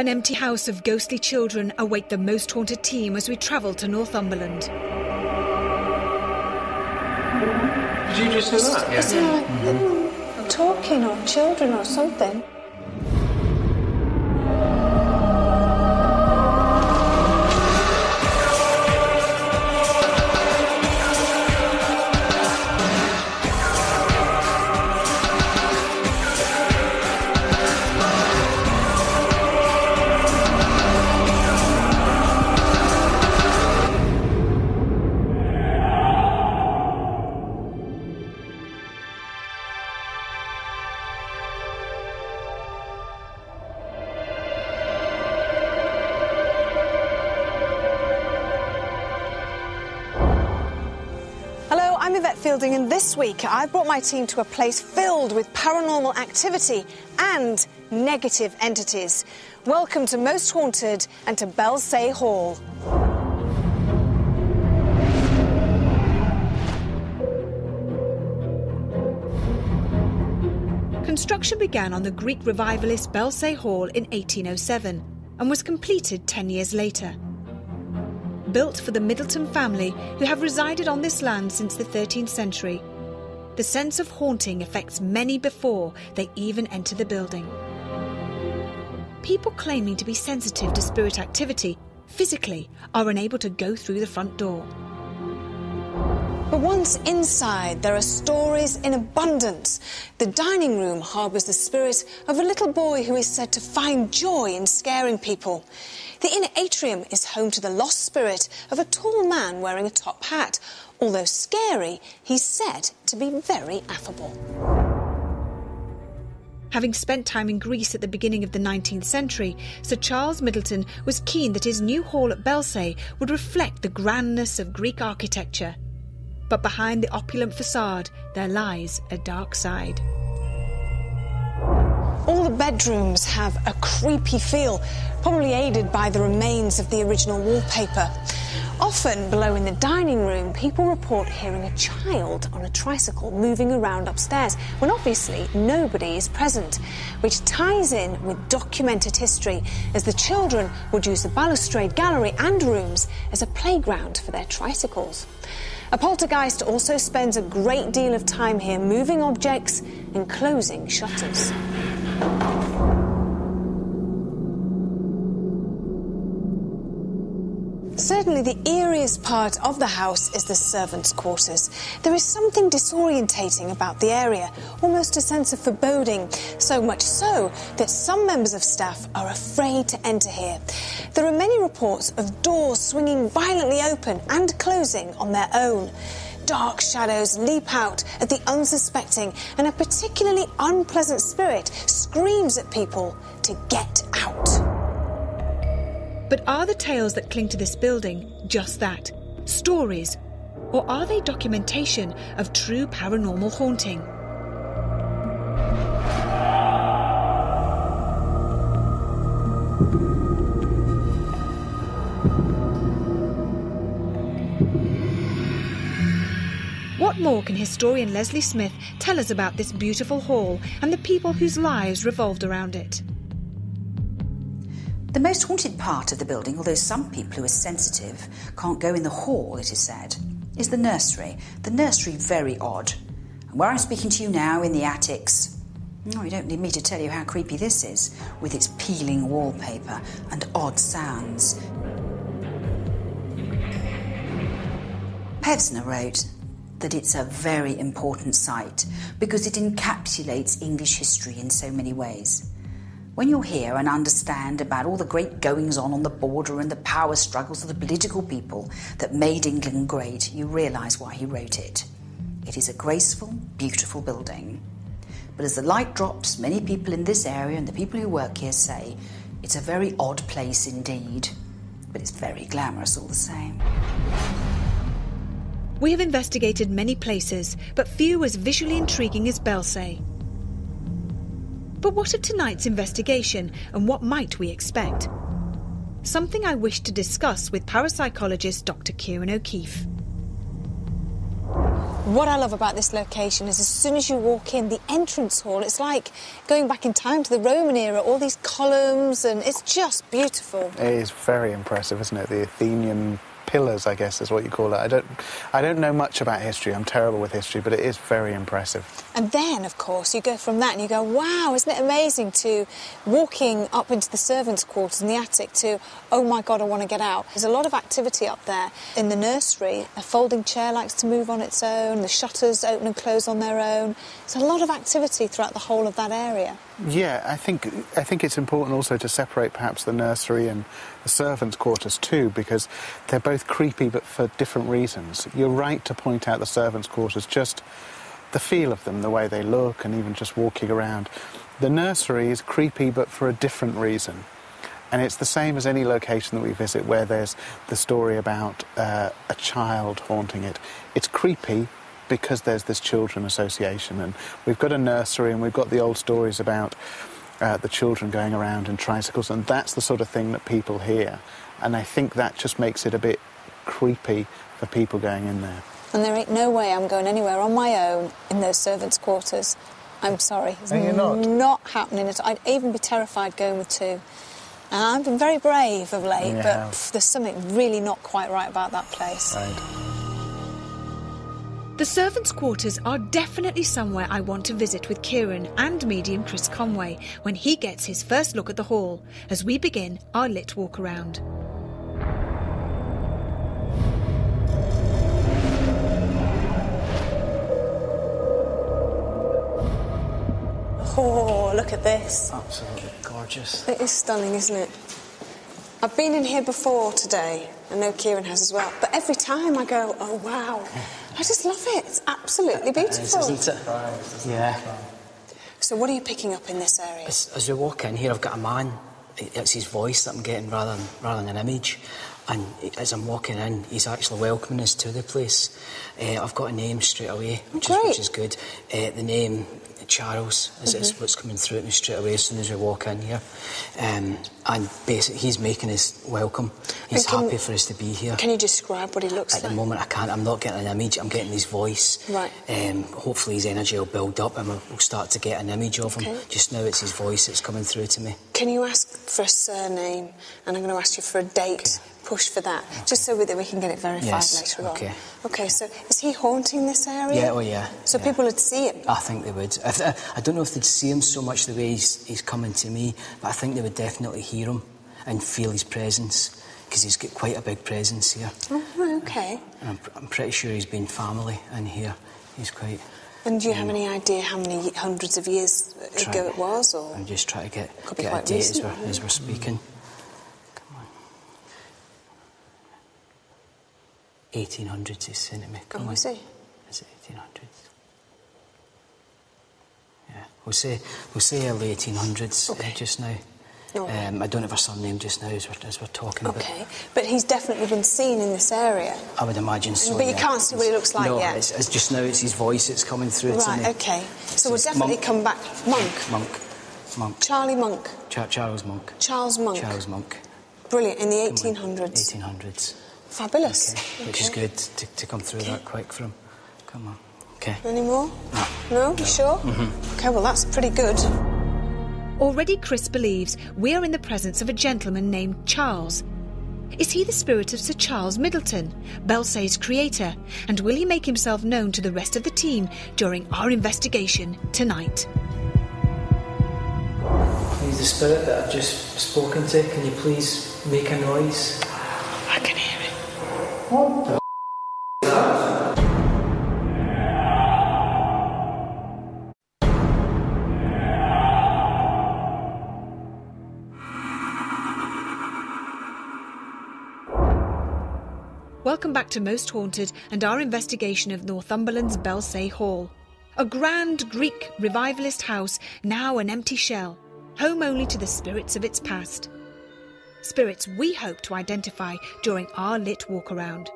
An empty house of ghostly children await the most haunted team as we travel to Northumberland. Did you just hear that? It sounded like talking or children or something. And this week I've brought my team to a place filled with paranormal activity and negative entities. Welcome to Most Haunted and to Belsay Hall. Construction began on the Greek revivalist Belsay Hall in 1807 and was completed 10 years later. Built for the Middleton family who have resided on this land since the 13th century, the sense of haunting affects many before they even enter the building. People claiming to be sensitive to spirit activity physically are unable to go through the front door. But once inside, there are stories in abundance. The dining room harbours the spirit of a little boy who is said to find joy in scaring people. The inner atrium is home to the lost spirit of a tall man wearing a top hat. Although scary, he's said to be very affable. Having spent time in Greece at the beginning of the 19th century, Sir Charles Middleton was keen that his new hall at Belsay would reflect the grandness of Greek architecture. But behind the opulent facade, there lies a dark side. All the bedrooms have a creepy feel, probably aided by the remains of the original wallpaper. Often, below in the dining room, people report hearing a child on a tricycle moving around upstairs, when obviously nobody is present, which ties in with documented history, as the children would use the balustrade gallery and rooms as a playground for their tricycles. A poltergeist also spends a great deal of time here moving objects and closing shutters. Certainly the eeriest part of the house is the servants' quarters. There is something disorientating about the area, almost a sense of foreboding, so much so that some members of staff are afraid to enter here. There are many reports of doors swinging violently open and closing on their own. Dark shadows leap out at the unsuspecting, and a particularly unpleasant spirit screams at people to get out. But are the tales that cling to this building just that, stories, or are they documentation of true paranormal haunting? What more can historian Leslie Smith tell us about this beautiful hall and the people whose lives revolved around it? The most haunted part of the building, although some people who are sensitive can't go in the hall, it is said, is the nursery. The nursery, very odd. And where I'm speaking to you now, in the attics, oh, you don't need me to tell you how creepy this is, with its peeling wallpaper and odd sounds. Pevsner wrote that it's a very important site because it encapsulates English history in so many ways. When you're here and understand about all the great goings-on the border and the power struggles of the political people that made England great, you realise why he wrote it. It is a graceful, beautiful building. But as the light drops, many people in this area and the people who work here say it's a very odd place indeed, but it's very glamorous all the same. We have investigated many places, but few as visually intriguing as Belsay. But what of tonight's investigation, and what might we expect? Something I wish to discuss with parapsychologist Dr. Kieran O'Keefe. What I love about this location is as soon as you walk in, the entrance hall, it's like going back in time to the Roman era, all these columns, and it's just beautiful. It is very impressive, isn't it? The Athenian pillars, I guess, is what you call it. I don't know much about history. I'm terrible with history, but it is very impressive. And then, of course, you go from that and you go, wow, isn't it amazing, to walking up into the servants' quarters in the attic to, oh my God, I want to get out. There's a lot of activity up there. In the nursery, a folding chair likes to move on its own, the shutters open and close on their own. There's a lot of activity throughout the whole of that area. Yeah, I think it's important also to separate perhaps the nursery and the servants' quarters too, because they're both creepy but for different reasons. You're right to point out the servants' quarters, just the feel of them, the way they look, and even just walking around. The nursery is creepy but for a different reason. And it's the same as any location that we visit where there's the story about a child haunting it. It's creepy because there's this children association, and we've got a nursery and we've got the old stories about the children going around in tricycles, and that's the sort of thing that people hear. And I think that just makes it a bit creepy for people going in there. And there ain't no way I'm going anywhere on my own in those servants' quarters. I'm sorry. It's not happening. I'd even be terrified going with two. And I've been very brave of late, but there's something really not quite right about that place. Right. The servants' quarters are definitely somewhere I want to visit with Kieran and medium Chris Conway when he gets his first look at the hall as we begin our lit walk around. Oh, look at this. Absolutely gorgeous. It is stunning, isn't it? I've been in here before today. I know Kieran has as well. But every time I go, oh, wow. I just love it. It's absolutely beautiful. Isn't it? Yeah. So what are you picking up in this area? As we walk in here, I've got a man. It's his voice that I'm getting rather than an image. And as I'm walking in, he's actually welcoming us to the place. I've got a name straight away, which is good. The name Charles is what's coming through at me straight away as soon as we walk in here. And basically, he's making us welcome. He's happy for us to be here. Can you describe what he looks like? At the moment, I can't. I'm not getting an image. I'm getting his voice. Right. Hopefully, his energy will build up and we'll start to get an image of him. Just now, it's his voice that's coming through to me. Can you ask for a surname? And I'm going to ask you for a date. Push for that, just so that we can get it verified later on. Okay, so is he haunting this area? Yeah, oh yeah. So people would see him? I think they would. I don't know if they'd see him so much the way he's coming to me, but I think they would definitely hear him and feel his presence, because he's got quite a big presence here. Oh, okay. And I'm pretty sure he's been family in here. He's quite... And do you have any idea how many hundreds of years ago it was? Or I'm just trying to get a date as we're speaking. 1800s he's saying to me. Come on. Is he? Is it 1800s? Yeah. We'll say early 1800s just now. I don't have a surname just now as we're talking about. Okay, but he's definitely been seen in this area. I would imagine so. But you can't see what he looks like yet. No, it's just now it's his voice that's coming through to me. Right, okay. So we'll definitely come back. Monk. Charlie Monk. Charles Monk. Charles Monk. Charles Monk. Brilliant, in the 1800s. 1800s. Fabulous. Okay. Which is good to come through that quick for him. Come on. Okay. Any more? No. No? You sure? Okay, well, that's pretty good. Already Chris believes we are in the presence of a gentleman named Charles. Is he the spirit of Sir Charles Middleton, Belsay's creator? And will he make himself known to the rest of the team during our investigation tonight? Please, the spirit that I've just spoken to, can you please make a noise? I can hear it. What the Welcome back to Most Haunted and our investigation of Northumberland's Belsay Hall. A grand Greek revivalist house, now an empty shell, home only to the spirits of its past. Spirits we hope to identify during our lit walk around.